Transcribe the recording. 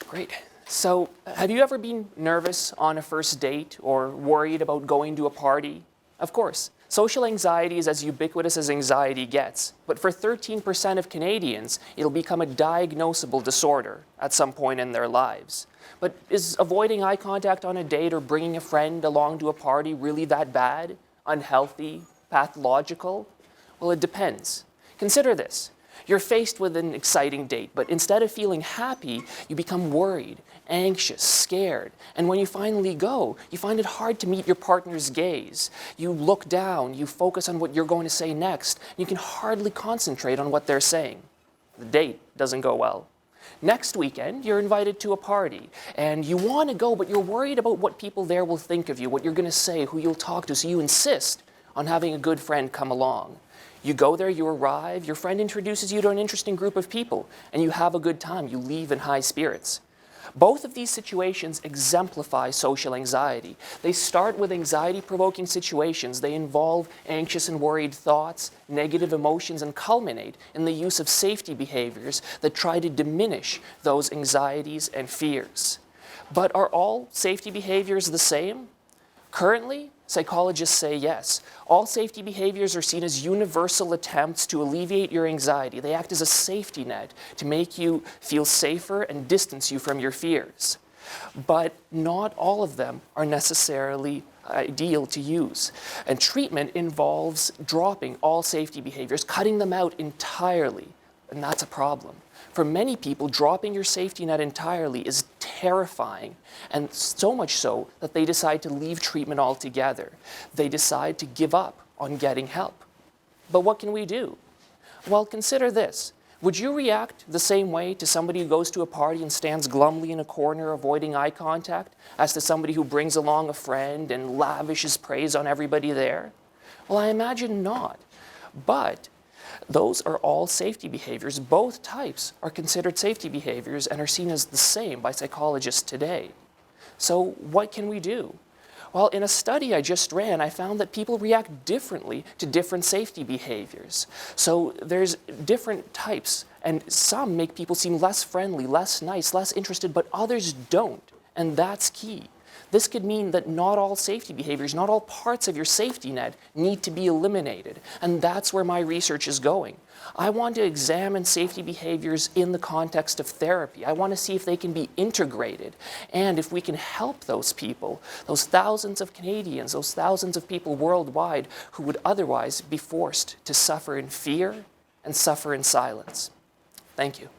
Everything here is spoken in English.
Great. So, have you ever been nervous on a first date or worried about going to a party? Of course, social anxiety is as ubiquitous as anxiety gets, but for 13% of Canadians, it'll become a diagnosable disorder at some point in their lives. But is avoiding eye contact on a date or bringing a friend along to a party really that bad, unhealthy, pathological? Well, it depends. Consider this. You're faced with an exciting date, but instead of feeling happy, you become worried, anxious, scared. And when you finally go, you find it hard to meet your partner's gaze. You look down, you focus on what you're going to say next, and you can hardly concentrate on what they're saying. The date doesn't go well. Next weekend, you're invited to a party, and you want to go, but you're worried about what people there will think of you, what you're going to say, who you'll talk to, so you insist on having a good friend come along. You go there, you arrive, your friend introduces you to an interesting group of people, and you have a good time. You leave in high spirits. Both of these situations exemplify social anxiety. They start with anxiety-provoking situations. They involve anxious and worried thoughts, negative emotions, and culminate in the use of safety behaviors that try to diminish those anxieties and fears. But are all safety behaviors the same? Currently, psychologists say yes. All safety behaviors are seen as universal attempts to alleviate your anxiety. They act as a safety net to make you feel safer and distance you from your fears. But not all of them are necessarily ideal to use. And treatment involves dropping all safety behaviors, cutting them out entirely. And that's a problem. For many people, dropping your safety net entirely is terrifying, and so much so that they decide to leave treatment altogether. They decide to give up on getting help. But what can we do? Well, consider this. Would you react the same way to somebody who goes to a party and stands glumly in a corner avoiding eye contact as to somebody who brings along a friend and lavishes praise on everybody there? Well, I imagine not. But those are all safety behaviors. Both types are considered safety behaviors and are seen as the same by psychologists today. So what can we do? Well, in a study I just ran, I found that people react differently to different safety behaviors. So there's different types, and some make people seem less friendly, less nice, less interested, but others don't, and that's key. This could mean that not all safety behaviors, not all parts of your safety net need to be eliminated. And that's where my research is going. I want to examine safety behaviors in the context of therapy. I want to see if they can be integrated and if we can help those people, those thousands of Canadians, those thousands of people worldwide who would otherwise be forced to suffer in fear and suffer in silence. Thank you.